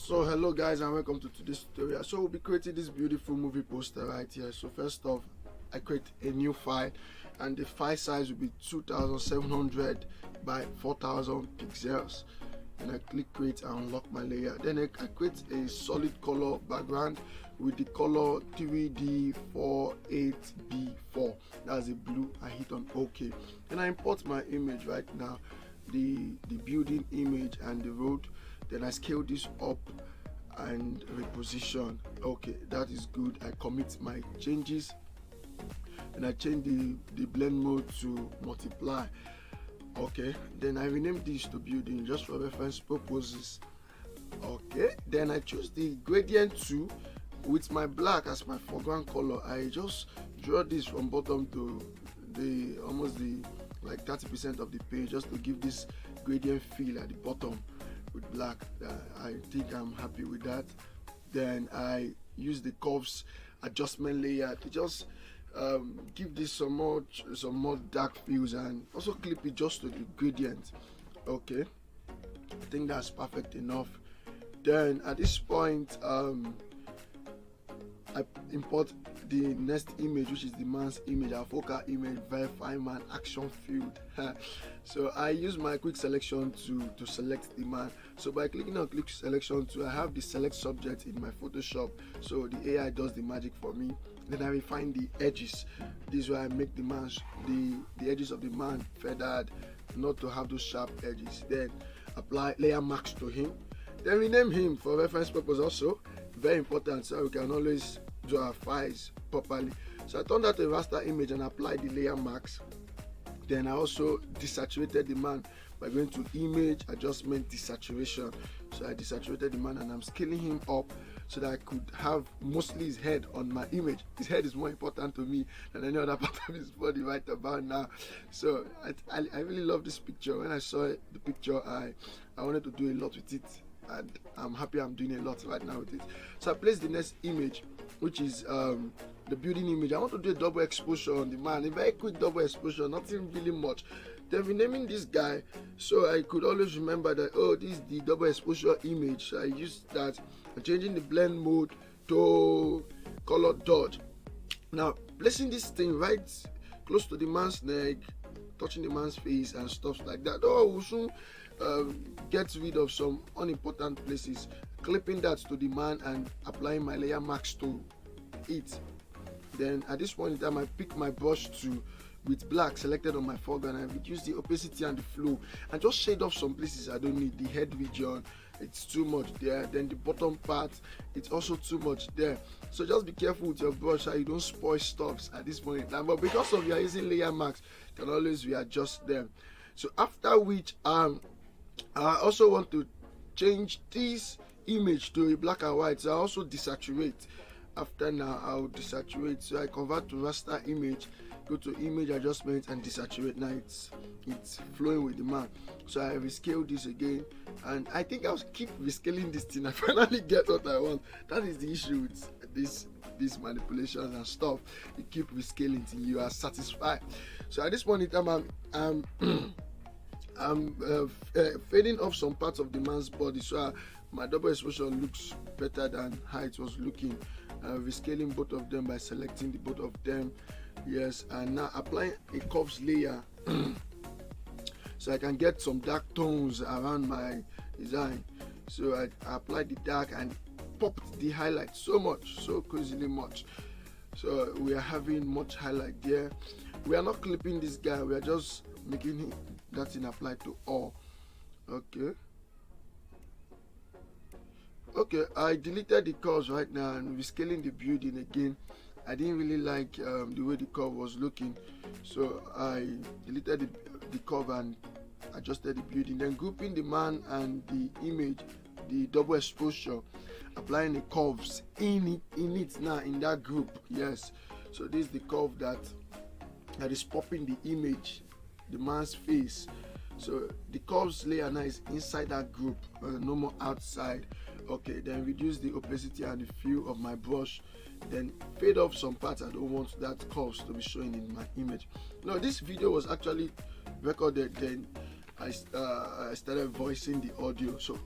So hello guys and welcome to today's tutorial. So we'll be creating this beautiful movie poster right here. So first off, I create a new file and the file size will be 2700 by 4000 pixels. And I click create and unlock my layer. Then I create a solid color background with the color 3D48B4. That's a blue. I hit on OK. Then I import my image right now, the building image and the road. Then I scale this up and reposition. Okay, that is good. I commit my changes and I change the blend mode to multiply. Okay, then I rename this to building just for reference purposes. Okay, then I choose the gradient tool with my black as my foreground color. I just draw this from bottom to the almost the like 30% of the page just to give this gradient feel at the bottom with black. I think I'm happy with that. Then I use the curves adjustment layer to just give this some more dark feels and also clip it just to the gradient. Okay, I think that's perfect enough. Then at this point I import the next image, which is the man's image, our focal image, verify man action field. So I use my quick selection to select the man. So by clicking on quick selection tool, I have the select subject in my Photoshop, so the AI does the magic for me. Then I refine the edges. This is where I make the edges of the man feathered, not to have those sharp edges. Then apply layer max to him. Then rename him for reference purpose also. Very important, so we can always do our files properly. So I turned that to a raster image and applied the layer max. Then I also desaturated the man by going to image adjustment desaturation. So I desaturated the man and I'm scaling him up so that I could have mostly his head on my image. His head is more important to me than any other part of his body right about now. So I really love this picture. When I saw the picture, I wanted to do a lot with it, and I'm happy I'm doing a lot right now with it. So I place the next image, which is the building image. I want to do a double exposure on the man, a very quick double exposure, nothing really much. Then renaming this guy so I could always remember that, oh, this is the double exposure image. So I used that and changing the blend mode to color dodge. Now placing this thing right close to the man's neck, touching the man's face and stuff like that. Oh, we'll soon get rid of some unimportant places, clipping that to the man and applying my layer max to it. Then at this point in time I pick my brush tool with black selected on my foreground and reduce the opacity and the flow and just shade off some places I don't need. The head region, it's too much there. Then the bottom part, it's also too much there. So just be careful with your brush so you don't spoil stuffs at this point in time. But because of you are using layer max, you can always readjust them. So after which I also want to change this image to a black and white, so I also desaturate. After now I'll desaturate, so I convert to raster image, go to image adjustment and desaturate. Now it's flowing with the man, so I rescale this again, and I think I'll keep rescaling this thing. I finally get what I want. That is the issue with these manipulations and stuff. You keep rescaling till you are satisfied. So at this point in time I'm fading off some parts of the man's body, so my double exposure looks better than how it was looking. Rescaling both of them by selecting the both of them, yes, and now applying a curves layer so I can get some dark tones around my design. So I applied the dark and popped the highlight so much, so crazily much. So we are having much highlight there. We are not clipping this guy, we are just making that thing apply to all. Okay, I deleted the curves right now and rescaling the building again. I didn't really like the way the curve was looking, so I deleted the curve and adjusted the building. Then grouping the man and the image, the double exposure, applying the curves in it now in that group. Yes, so this is the curve that is popping the image, the man's face. So the curves layer now is inside that group, no more outside. Okay, then reduce the opacity and the feel of my brush, then fade off some parts I don't want that curves to be showing in my image. Now this video was actually recorded, then I started voicing the audio, so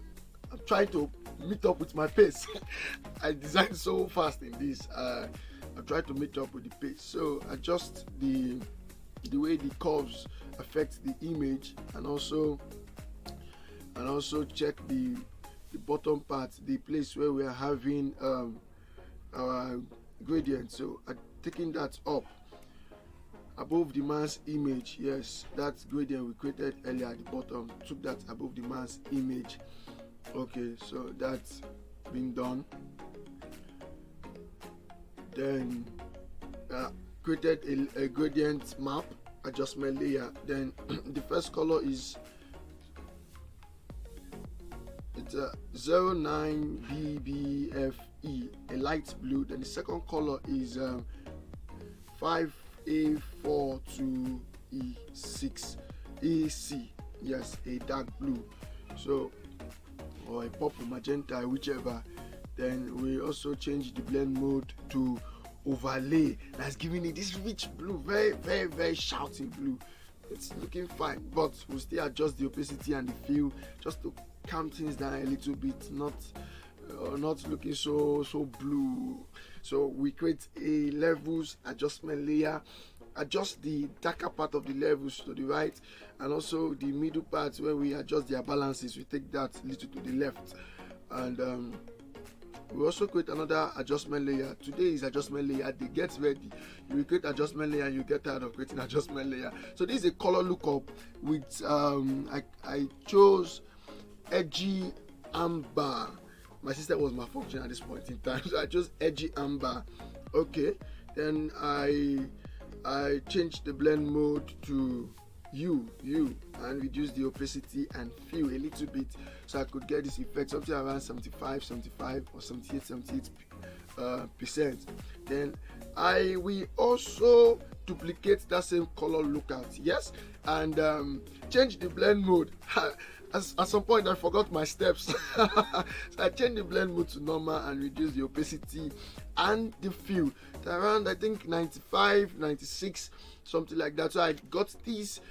I'm trying to meet up with my pace. I designed so fast in this. I try to meet up with the pace. So adjust the way the curves affect the image, and also check the bottom part, the place where we are having our gradient. So I'm taking that up above the man's image. Yes, that gradient we created earlier at the bottom, took that above the man's image. Okay, so that's been done. Then created a gradient map adjustment layer. Then the first color is it's a 09BBFE, a light blue. Then the second color is 5A42E6 EC, yes, a dark blue, so, or a purple, magenta, whichever. Then we also change the blend mode to overlay. That's giving it this rich blue, very, very, very shouting blue. It's looking fine, but we'll still adjust the opacity and the feel just to calm things down a little bit, not looking so blue. So we create a levels adjustment layer, adjust the darker part of the levels to the right, and also the middle part where we adjust their balances, we take that little to the left. And we also create another adjustment layer. Today is adjustment layer day. Get ready. You will create adjustment layer and you get tired of creating adjustment layer. So this is a color lookup with I chose edgy amber. My sister was malfunctioning at this point in time, so I chose edgy amber. Okay, then I changed the blend mode to hue and reduce the opacity and feel a little bit, so I could get this effect, something around 75 or 78 percent. Then I will also duplicate that same color lookout, yes, and change the blend mode. At some point I forgot my steps, so I changed the blend mode to normal and reduce the opacity and the feel to around, I think, 95, 96, something like that. So I got this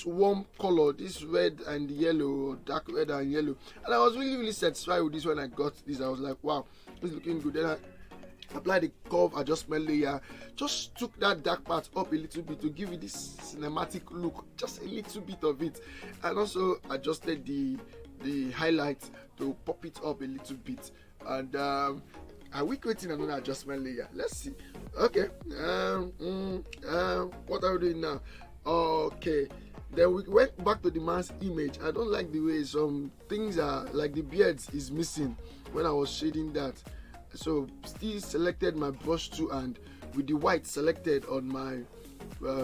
warm color, this red and yellow, dark red and yellow, and I was really satisfied with this when I got this. I was like, wow, it's looking good. Then I applied the curve adjustment layer, just took that dark part up a little bit to give it this cinematic look, just a little bit of it, and also adjusted the highlight to pop it up a little bit. And are we creating another adjustment layer? Let's see. Okay, what are we doing now? Okay, then we went back to the man's image. I don't like the way some things are, like the beards is missing when I was shading that. So still selected my brush tool, and with the white selected on my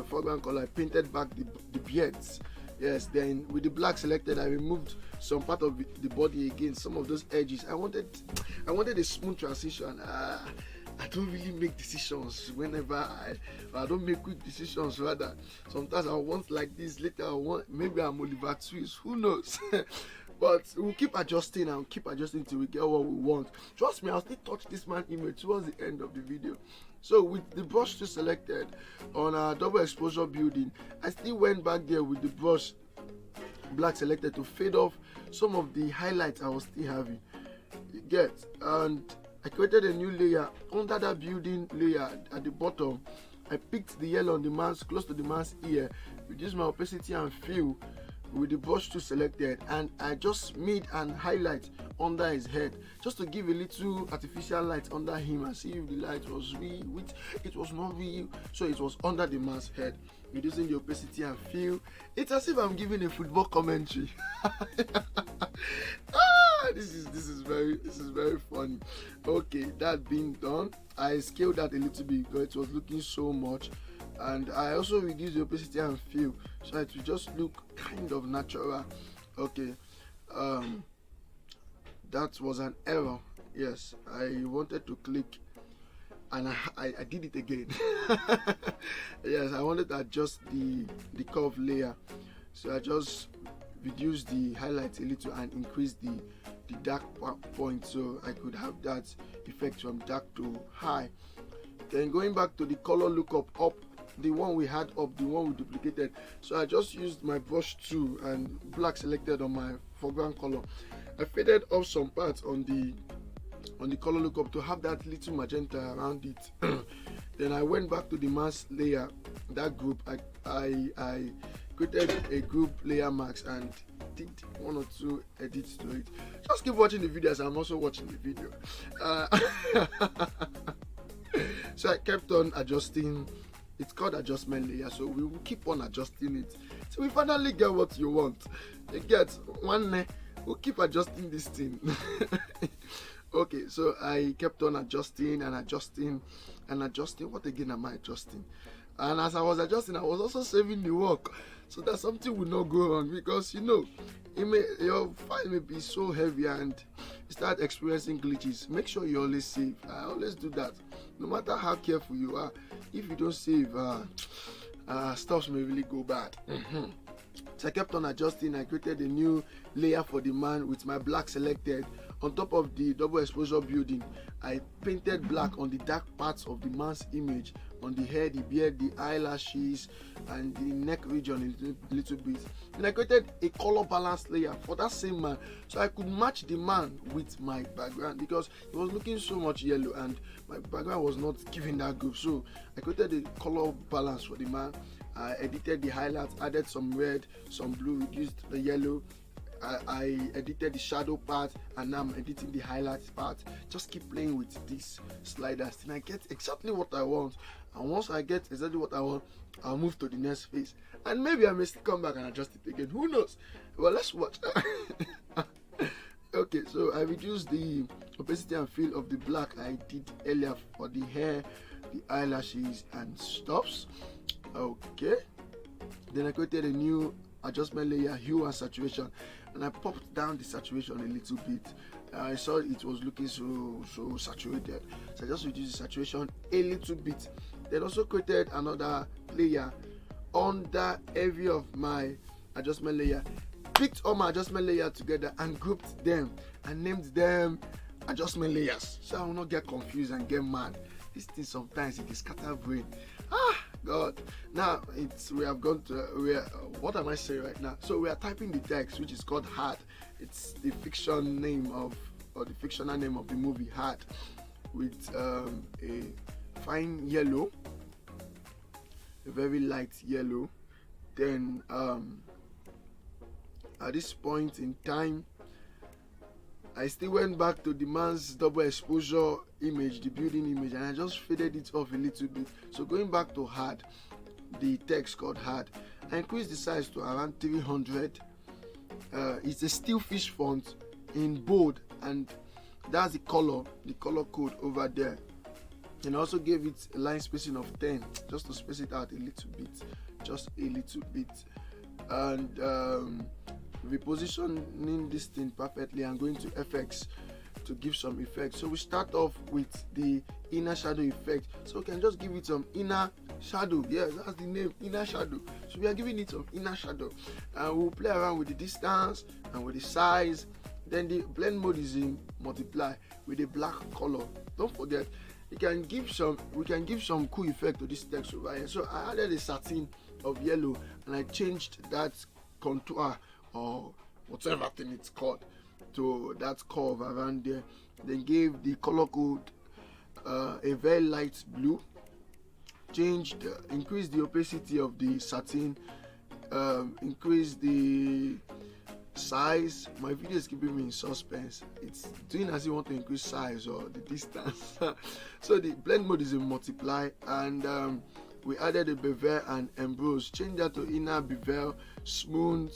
foreground color, I painted back the beards. Yes, then with the black selected, I removed some part of the body again, some of those edges. I wanted a smooth transition. I don't really make decisions whenever I don't make quick decisions. Rather, sometimes I want like this, later I want, maybe I'm Oliver Twist, who knows. But we'll keep adjusting and keep adjusting till we get what we want. Trust me, I'll still touch this man image towards the end of the video. So with the brush tool selected on our double exposure building, I still went back there with the brush black selected to fade off some of the highlights I was still having. You get? And I created a new layer under that building layer at the bottom. I picked the yellow on the man's, close to the man's ear, reduced my opacity and feel with the brush tool selected, and I just made an highlight under his head just to give a little artificial light under him and see if the light was real, which it was not real, so it was under the man's head, reducing the opacity and feel. It's as if I'm giving a football commentary. This is very funny. Okay, that being done, I scaled that a little bit because it was looking so much, and I also reduced the opacity and feel so it will just look kind of natural. Okay, that was an error. Yes, I wanted to click and I did it again. Yes, I wanted to adjust the curve layer, so I just reduced the highlights a little and increased the dark point so I could have that effect from dark to high. Then going back to the color lookup up the one we had up, the one we duplicated. So I just used my brush tool and black selected on my foreground color. I faded off some parts on the color lookup to have that little magenta around it. Then I went back to the mask layer, that group. I created a group layer mask and did 1 or 2 edits to it. Just keep watching the video as I'm also watching the video. So I kept on adjusting. It's called adjustment layer, so we will keep on adjusting it so we finally get what you want. You get one. We'll keep adjusting this thing. Okay, so I kept on adjusting and adjusting and adjusting. What again am I adjusting? And as I was adjusting, I was also saving the work so that something will not go wrong, because your file may be so heavy and you start experiencing glitches. Make sure you always save. I always do that. No matter how careful you are, if you don't save, stuff may really go bad. So I kept on adjusting. I created a new layer for the man with my black selected. On top of the double exposure building, I painted black on the dark parts of the man's image, on the hair, the beard, the eyelashes, and the neck region a little bit. And I created a color balance layer for that same man, so I could match the man with my background, because he was looking so much yellow and my background was not giving that group. So I created a color balance for the man. I edited the highlights, added some red, some blue, reduced the yellow. I edited the shadow part, and now I'm editing the highlights part. Just keep playing with these sliders till I get exactly what I want. And once I get exactly what I want, I'll move to the next phase. And maybe I may still come back and adjust it again. Who knows? Well, let's watch. Okay, so I reduced the opacity and feel of the black I did earlier for the hair, the eyelashes, and stuffs. Okay. Then I created a new adjustment layer, hue and saturation, and I popped down the saturation a little bit. I saw it was looking so saturated, so I just reduced the saturation a little bit. Then also created another layer under every of my adjustment layer, picked all my adjustment layer together and grouped them and named them adjustment layers, so I will not get confused and get mad. This thing sometimes it is scatter brain. God. Now we have gone to what am I saying right now? So we are typing the text, which is called Hard. It's the fiction name of, or the fictional name of the movie, Hard, with a fine yellow, a very light yellow. Then at this point in time, I still went back to the man's double exposure image, the building image, and I just faded it off a little bit. So going back to Hard, the text called Hard, I increased the size to around 300. It's a still fish font in bold, and that's the color code over there. And I also gave it a line spacing of 10, just to space it out a little bit, just a little bit. And repositioning this thing perfectly and going to effects to give some effect. So we start off with the inner shadow effect, so we can just give it some inner shadow. Yes, that's the name, inner shadow. So we are giving it some inner shadow, and we'll play around with the distance and with the size. Then the blend mode is in multiply with a black color. Don't forget, we can give some cool effect to this text over here. So I added a satin of yellow and I changed that contour or whatever thing it's called to that curve around there. Then gave the color code a very light blue. Increased the opacity of the satin, increased the size. My video is keeping me in suspense. It's doing as you want to increase size or the distance. So the blend mode is in multiply, and we added a bevel and emboss. Change that to inner bevel, smooth,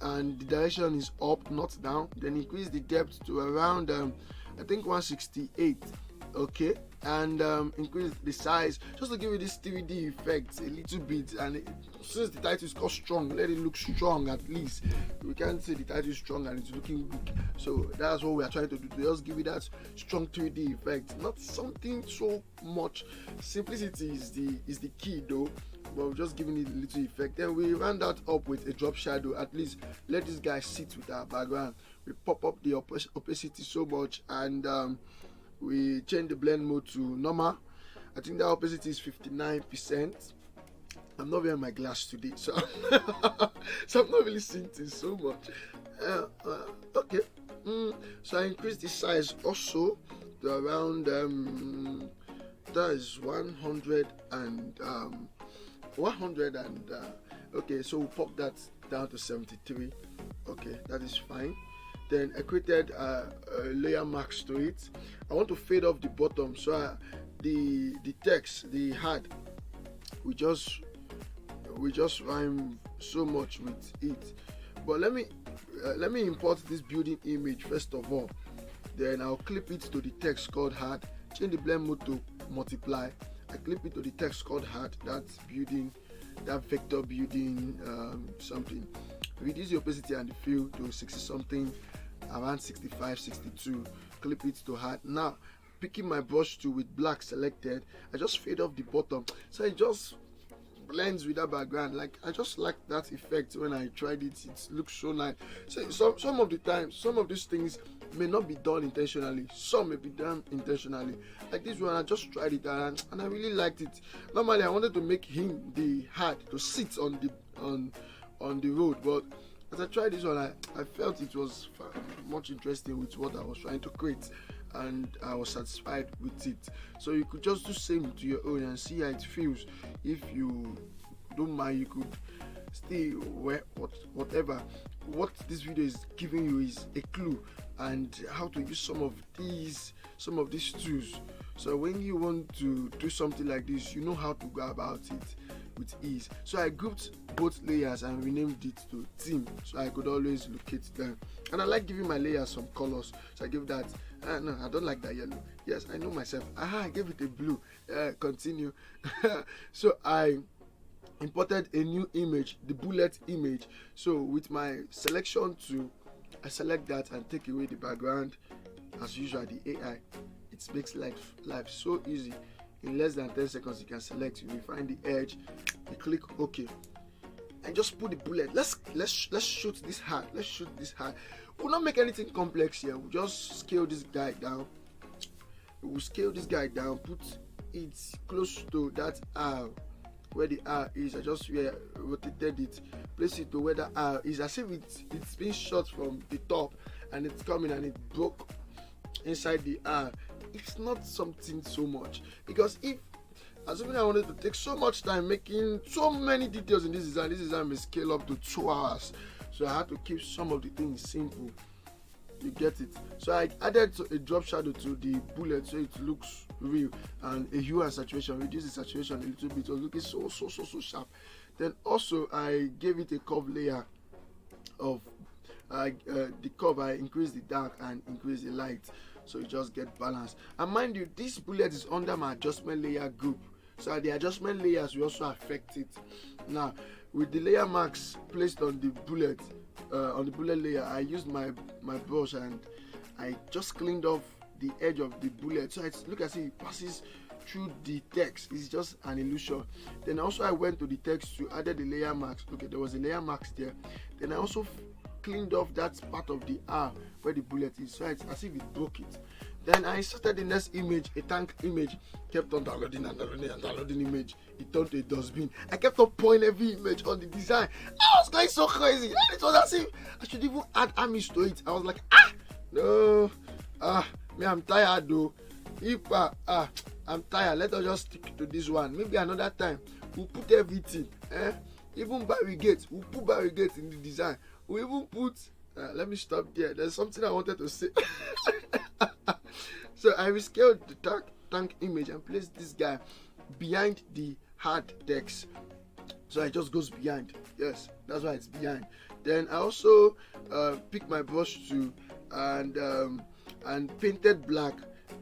and the direction is up, not down. Then increase the depth to around I think 168. Okay, and increase the size just to give you this 3D effect a little bit. And since the title is called Strong, let it look strong at least. We can't say the title is strong and it's looking weak, so that's what we are trying to do, to just give you that strong 3D effect, not something so much. Simplicity is the key though, but we're just giving it a little effect. Then we round that up with a drop shadow. At least let this guy sit with our background. We pop up the opacity so much, and we change the blend mode to normal. I think the opacity is 59%. I'm not wearing my glass today, so so I'm not really seeing things so much. Okay. So I increased the size also to around that is 100 and 100 and okay, so we'll pop that down to 73. Okay, that is fine. Then I created a layer max to it. I want to fade off the bottom, so the text, the head, we just rhyme so much with it. But let me import this building image first of all. Then I'll clip it to the text called hard. Change the blend mode to multiply. I clip it to the text called hard. That's building, that vector building something. Reduce the opacity and the fill to 60 something, around 65, 62. Clip it to hard. Now picking my brush tool with black selected, I just fade off the bottom, so it just blends with that background. Like, I just like that effect. When I tried it, it looks so nice. So some of the times, some of these things may not be done intentionally, some may be done intentionally. Like this one, I just tried it and I really liked it. Normally I wanted to make him the heart to sit on the road, but as I tried this one, I felt it was much interesting with what I was trying to create, and I was satisfied with it. So you could just do same to your own and see how it feels. If you don't mind, you could still whatever. What this video is giving you is a clue and how to use some of these tools. So when you want to do something like this, you know how to go about it with ease. So I grouped both layers and renamed it to theme, so I could always locate them. And I like giving my layers some colors, so I give that no, I don't like that yellow. Yes, I know myself. I gave it a blue. Continue. So I imported a new image, the bullet image. So with my selection tool, I select that and take away the background. As usual, the AI, it makes life so easy. In less than 10 seconds, you can select, you refine the edge, you click OK, and just put the bullet. Let's shoot this hard. Let's shoot this hard. We'll not make anything complex here. We'll just scale this guy down. We'll scale this guy down, put it close to that R, where the R is. I just rotated it, place it to where the R is, as if it's been shot from the top and it's coming and it broke inside the R. It's not something so much, because if assuming I wanted to take so much time making so many details in this design may scale up to 2 hours. So I had to keep some of the things simple. You get it? So I added a drop shadow to the bullet so it looks real, and a hue and saturation, reduce the saturation a little bit. It was looking so sharp. Then also I gave it a curve layer of the curve. I increased the dark and increased the light, so you just get balance. And mind you, this bullet is under my adjustment layer group, so the adjustment layers will also affect it. Now with the layer max placed on the bullet layer, I used my brush and I just cleaned off the edge of the bullet, so it look as if it passes through the text. It's just an illusion. Then also I went to the text to added the layer max. Okay, there was a layer max there. Then I also cleaned off that part of the R where the bullet is, so it's as if it broke it. Then I inserted the next image, a tank image. Kept on downloading image. It turned to a dustbin. I kept on pouring every image on the design. I was going so crazy. And it was as if I should even add armies to it. I was like, no, me, I'm tired though. If I'm tired, let us just stick to this one. Maybe another time we'll put everything. Even barricades, we'll put barricades in the design. We even put. Let me stop there. There's something I wanted to say. So I rescaled the tank image and placed this guy behind the hard text. So it just goes behind. Yes, that's why it's behind. Then I also picked my brush tool and painted black,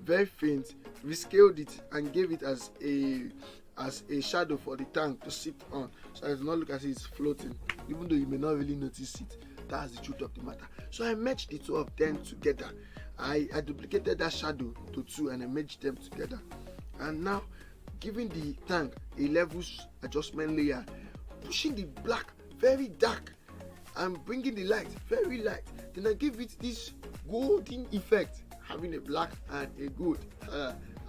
very faint, rescaled it and gave it as a shadow for the tank to sit on, so it does not look as if it's floating, even though you may not really notice it. That's the truth of the matter. So I merged the two of them together. I duplicated that shadow to 2 and I merged them together. And now giving the tank a levels adjustment layer, pushing the black very dark and bringing the light very light. Then I give it this golden effect, having a black and a gold.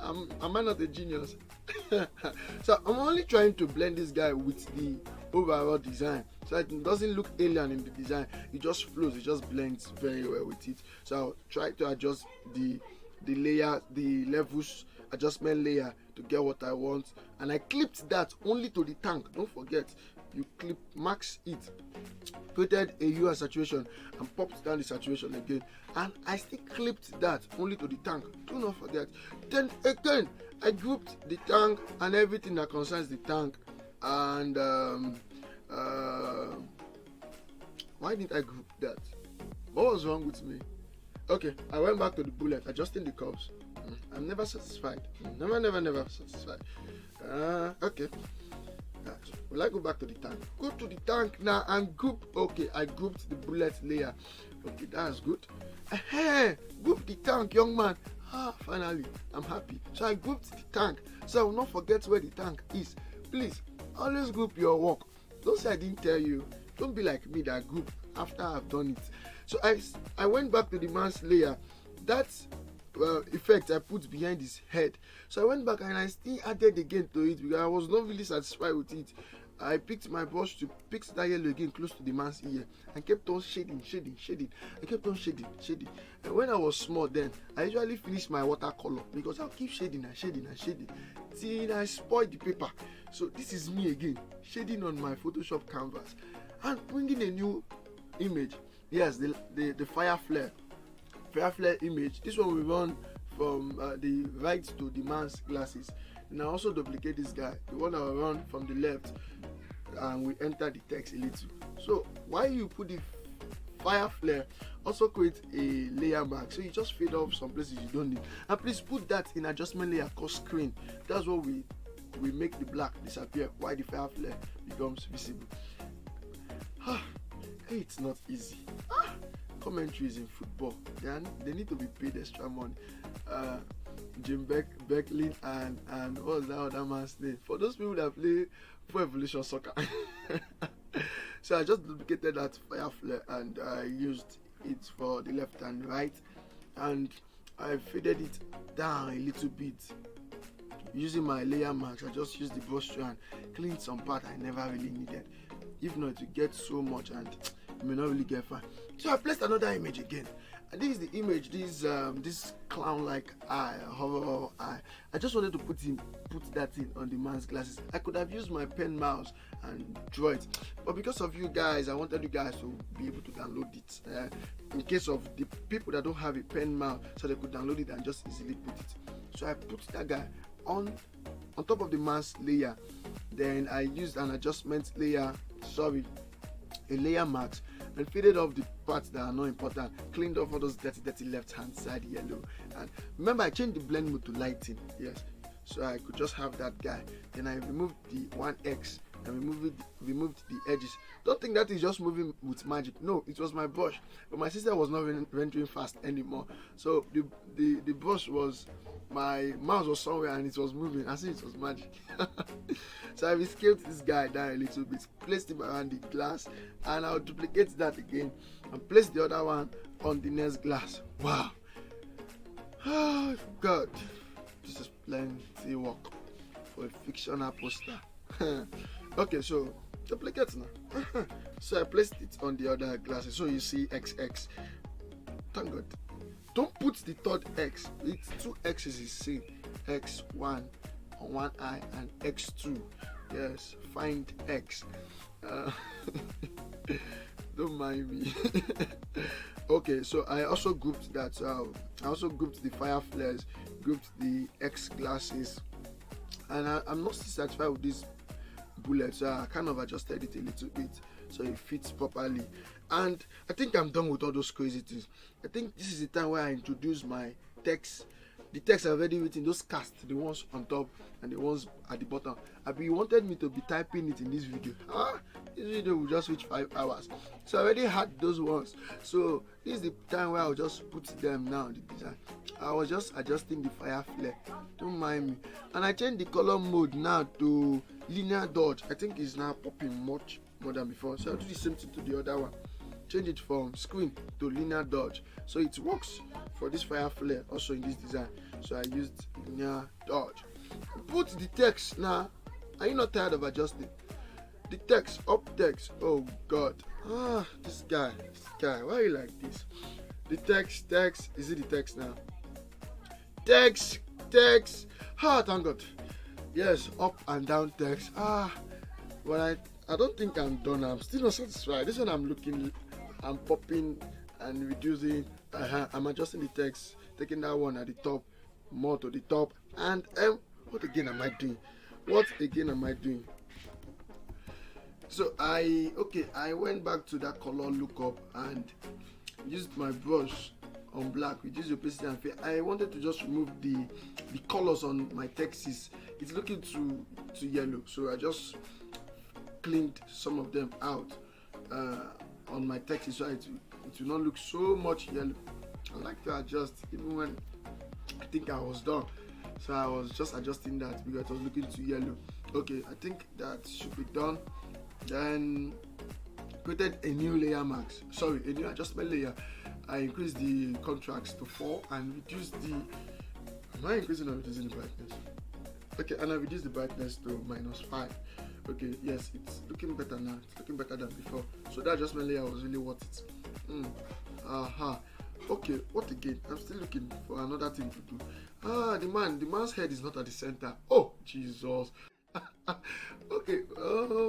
Am I not a genius? So I'm only trying to blend this guy with the overall design, so it doesn't look alien in the design. It just flows, it just blends very well with it. So I'll try to adjust the layer, the levels adjustment layer to get what I want. And I clipped that only to the tank. Don't forget, you clip max it, created a hue and saturation, and popped down the saturation again. And I still clipped that only to the tank. Do not forget. Then again, I grouped the tank and everything that concerns the tank. And why didn't I group that? What was wrong with me? Okay, I went back to the bullet, adjusting the curves. I'm never satisfied. Never satisfied. Okay. Will I go back to the tank? Go to the tank now and group. Okay, I grouped the bullet layer. Okay, that's good. Hey, group the tank, young man. Finally, I'm happy. So I grouped the tank, so I will not forget where the tank is. Please, always group your work. Don't say I didn't tell you. Don't be like me that group after I've done it. So I went back to the man's layer. That's effect I put behind his head. So I went back and I still added again to it because I was not really satisfied with it. I picked my brush to fix that yellow again close to the man's ear and kept on shading. I kept on shading. And when I was small then, I usually finish my watercolor because I'll keep shading till I spoil the paper. So this is me again, shading on my Photoshop canvas and bringing a new image. Yes, the fire flare image. This one will run from the right to the man's glasses. And I also duplicate this guy, the one that will run from the left, and we enter the text a little. So while you put the fire flare, also create a layer mark, so you just fade off some places you don't need. And please put that in adjustment layer called screen. That's what we make the black disappear while the fire flare becomes visible. Hey, it's not easy. Commentaries in football, they need to be paid extra money. Jim Becklin and what was that other man's name? For those people that play Pro Evolution Soccer. So I just duplicated that fire flare and I used it for the left and right, and I faded it down a little bit using my layer marks. I just used the brush to and clean some part I never really needed. If not, you get so much and you may not really get fine. So I placed another image again, and this is the image, this clown-like eye, horror eye. I just wanted to put that in on the man's glasses. I could have used my pen mouse and draw it, but because of you guys, I wanted you guys to be able to download it in case of the people that don't have a pen mouse, so they could download it and just easily put it. So I put that guy on top of the man's layer. Then I used an adjustment layer, a layer mask, and faded off the parts that are not important, cleaned off all those dirty left hand side yellow. And remember, I changed the blend mode to lighting, yes, so I could just have that guy. Then I removed the 1x and removed the edges. Don't think that is just moving with magic. No, it was my brush, but my sister was not rendering fast anymore, so the brush was, my mouse was somewhere and it was moving as if it was magic. So I rescaled this guy down a little bit, placed him around the glass, and I'll duplicate that again and place the other one on the next glass. Wow. Oh God, this is plenty work for a fictional poster. Okay, so duplicate now. So I placed it on the other glasses, so you see XX. Thank God. Don't put the third X. It's two X's is same. X1 on one eye and X2. Yes, find X. Don't mind me. Okay, so I also grouped that. I also grouped the fire flares, grouped the X glasses, and I'm not satisfied with this bullet, so I kind of adjusted it a little bit so it fits properly. And I think I'm done with all those crazy things. I think this is the time where I introduce my text. The text I've already written, those cast, the ones on top and the ones at the bottom. You wanted me to be typing it in this video. This video will just reach 5 hours. So I already had those ones. So this is the time where I'll just put them now in the design. I was just adjusting the fire flare. Don't mind me. And I changed the color mode now to linear dodge. I think it's now popping much more than before. So I'll do the same thing to the other one. Change it from screen to linear dodge, so it works for this fire flare also in this design. So I used linear dodge. Put the text now. Are you not tired of adjusting? The text, up text. Oh God. This guy. Why are you like this? The text. Is it the text now? Text. Thank God. Yes, up and down text. But I don't think I'm done. I'm still not satisfied. This one I'm popping and reducing. I'm adjusting the text, taking that one at the top, more to the top. And what again am I doing? So I went back to that color lookup and used my brush on black, reduce opacity and fade. I wanted to just remove the colors on my texts. It's looking too yellow, so I just cleaned some of them out on my text, so it will not look so much yellow. I like to adjust even when I think I was done, so I was just adjusting that because it was looking too yellow. Okay, I think that should be done. Then created a new adjustment layer. I increased the contrast to 4 and reduced the. Am I increasing or reducing the brightness? Okay, and I reduced the brightness to -5. Okay, yes, it's looking better now. It's looking better than before. So that adjustment layer was really worth it. Okay, what again? I'm still looking for another thing to do. The man's head is not at the center. Oh, Jesus. Okay,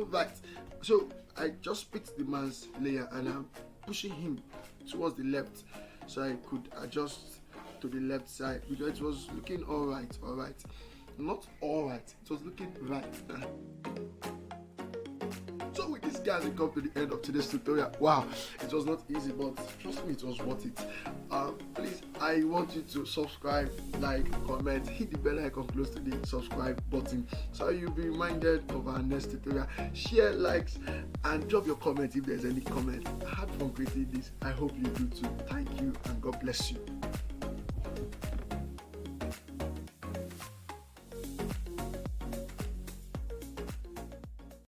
right. So I just picked the man's layer and I'm pushing him towards the left so I could adjust to the left side because it was looking alright. Not alright, it was looking right. So with this, guys, we come to the end of today's tutorial. Wow, it was not easy, but trust me, it was worth it. Please, I want you to subscribe, like, comment, hit the bell icon close to the subscribe button so you'll be reminded of our next tutorial. Share, likes, and drop your comment if there's any comment. I had fun creating this. I hope you do too. Thank you and God bless you.